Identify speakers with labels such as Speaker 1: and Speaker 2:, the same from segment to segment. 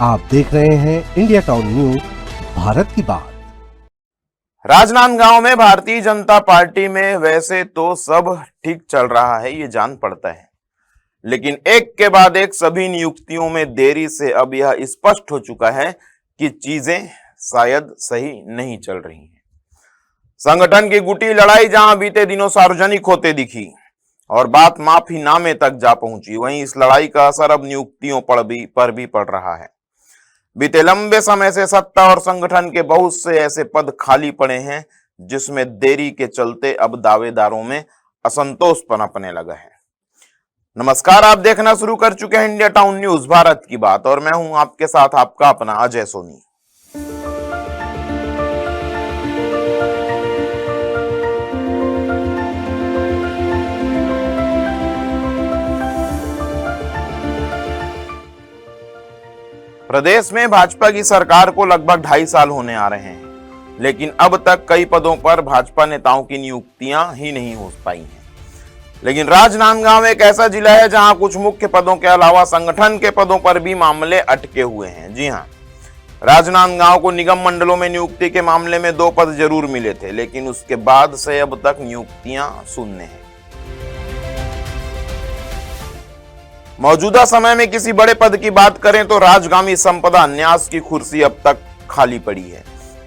Speaker 1: आप देख रहे हैं इंडिया टाउन न्यूज, भारत की बात।
Speaker 2: राजनांदगांव में भारतीय जनता पार्टी में वैसे तो सब ठीक चल रहा है, ये जान पड़ता है, लेकिन एक के बाद एक सभी नियुक्तियों में देरी से अब यह स्पष्ट हो चुका है कि चीजें शायद सही नहीं चल रही हैं। संगठन की गुटी लड़ाई जहां बीते दिनों सार्वजनिक होते दिखी और बात माफीनामे तक जा पहुंची, वहीं इस लड़ाई का असर अब नियुक्तियों पर भी पड़ रहा है। बीते लंबे समय से सत्ता और संगठन के बहुत से ऐसे पद खाली पड़े हैं जिसमें देरी के चलते अब दावेदारों में असंतोष पनपने लगा है। नमस्कार, आप देखना शुरू कर चुके हैं इंडिया टाउन न्यूज, भारत की बात, और मैं हूं आपके साथ आपका अपना अजय सोनी। प्रदेश में भाजपा की सरकार को लगभग 2.5 साल होने आ रहे हैं, लेकिन अब तक कई पदों पर भाजपा नेताओं की नियुक्तियां ही नहीं हो पाई हैं। लेकिन राजनांदगांव एक ऐसा जिला है जहां कुछ मुख्य पदों के अलावा संगठन के पदों पर भी मामले अटके हुए हैं। जी हां, राजनांदगांव को निगम मंडलों में नियुक्ति के मामले में 2 पद जरूर मिले थे, लेकिन उसके बाद से अब तक नियुक्तियां शून्य हैं। मौजूदा समय में किसी बड़े पद की बात करें तो राजगामी संपदा न्यास की कुर्सी अब तक खाली पड़ी है।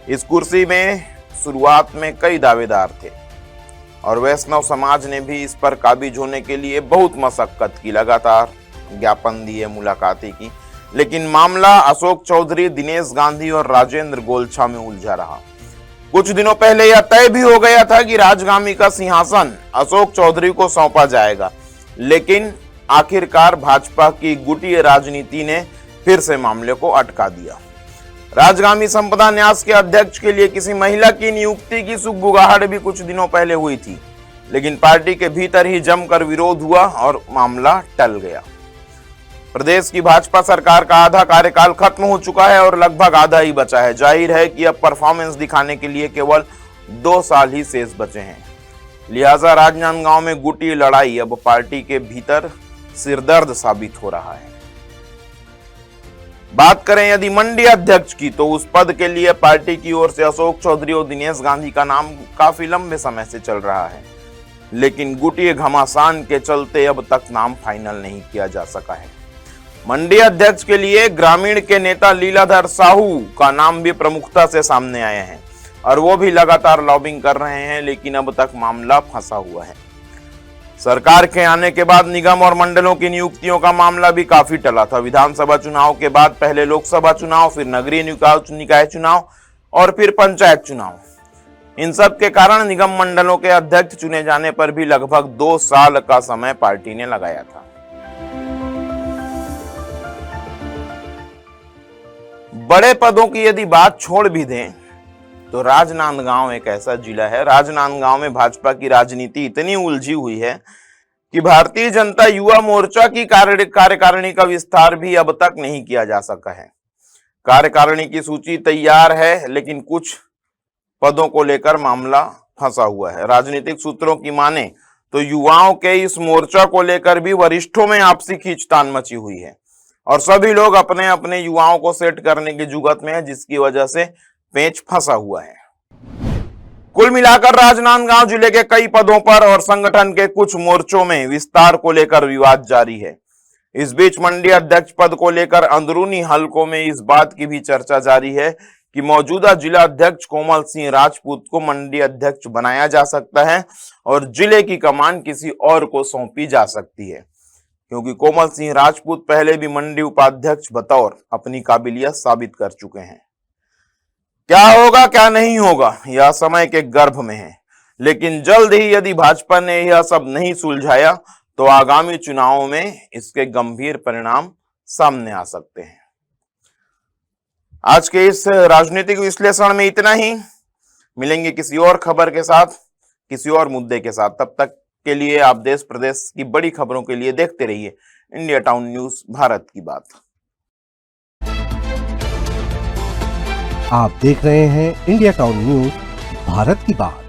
Speaker 2: इस कुर्सी में शुरुआत में कई दावेदार थे और वैष्णव समाज ने भी इस पर काबिज होने के लिए बहुत मशक्कत की, लगातार ज्ञापन दिए, मुलाकातें की, लेकिन मामला अशोक चौधरी, दिनेश गांधी और राजेंद्र गोलछा में उलझा रहा। कुछ दिनों पहले यह तय भी हो गया था कि राजगामी का सिंहासन अशोक चौधरी को सौंपा जाएगा, लेकिन आखिरकार भाजपा की गुटी राजनीति ने फिर से मामले को अटका दिया। राजगामी संपदा न्यास के अध्यक्ष के लिए किसी महिला की नियुक्ति की सुगबुगाहट भी कुछ दिनों पहले हुई थी, लेकिन पार्टी के भीतर ही जमकर विरोध हुआ और मामला टल गया। प्रदेश की भाजपा सरकार का आधा कार्यकाल खत्म हो चुका है और लगभग आधा ही बचा है। जाहिर है कि अब परफॉर्मेंस दिखाने के लिए केवल 2 साल ही शेष बचे हैं। लिहाजा राजनांदगांव में गुटी लड़ाई अब पार्टी के भीतर सिरदर्द साबित हो रहा है। बात करें यदि मंडी अध्यक्ष की, तो उस पद के लिए पार्टी की ओर से अशोक चौधरी और दिनेश गांधी का नाम काफी लंबे समय से चल रहा है, लेकिन गुटी घमासान के चलते अब तक नाम फाइनल नहीं किया जा सका है। मंडी अध्यक्ष के लिए ग्रामीण के नेता लीलाधर साहू का नाम भी प्रमुखता से सामने आया है और वो भी लगातार लॉबिंग कर रहे हैं, लेकिन अब तक मामला फंसा हुआ है। सरकार के आने के बाद निगम और मंडलों की नियुक्तियों का मामला भी काफी टला था। विधानसभा चुनाव के बाद पहले लोकसभा चुनाव, फिर नगरीय निकाय चुनाव और फिर पंचायत चुनाव। इन सब के कारण निगम मंडलों के अध्यक्ष चुने जाने पर भी लगभग 2 साल का समय पार्टी ने लगाया था। बड़े पदों की यदि बात छोड़ भी दें तो राजनांदगांव एक ऐसा जिला है, राजनांदगांव में भाजपा की राजनीति इतनी उलझी हुई है कि भारतीय जनता युवा मोर्चा की कार्यकारिणी का विस्तार भी अब तक नहीं किया जा सका है। कार्यकारिणी की सूची तैयार है, लेकिन कुछ पदों को लेकर मामला फंसा हुआ है। राजनीतिक सूत्रों की माने तो युवाओं के इस मोर्चा को लेकर भी वरिष्ठों में आपसी खींचतान मची हुई है और सभी लोग अपने अपने युवाओं को सेट करने की जुगत में है, जिसकी वजह से पेच फंसा हुआ है। कुल मिलाकर राजनांदगांव जिले के कई पदों पर और संगठन के कुछ मोर्चों में विस्तार को लेकर विवाद जारी है। इस बीच मंडी अध्यक्ष पद को लेकर अंदरूनी हलकों में इस बात की भी चर्चा जारी है कि मौजूदा जिला अध्यक्ष कोमल सिंह राजपूत को मंडी अध्यक्ष बनाया जा सकता है और जिले की कमान किसी और को सौंपी जा सकती है, क्योंकि कोमल सिंह राजपूत पहले भी मंडी उपाध्यक्ष बतौर अपनी काबिलियत साबित कर चुके हैं। क्या होगा क्या नहीं होगा यह समय के गर्भ में है, लेकिन जल्द ही यदि भाजपा ने यह सब नहीं सुलझाया तो आगामी चुनावों में इसके गंभीर परिणाम सामने आ सकते हैं। आज के इस राजनीतिक विश्लेषण में इतना ही। मिलेंगे किसी और खबर के साथ, किसी और मुद्दे के साथ। तब तक के लिए आप देश प्रदेश की बड़ी खबरों के लिए देखते रहिए इंडिया टाउन न्यूज, भारत की बात।
Speaker 1: आप देख रहे हैं इंडिया टाउन न्यूज, भारत की बात।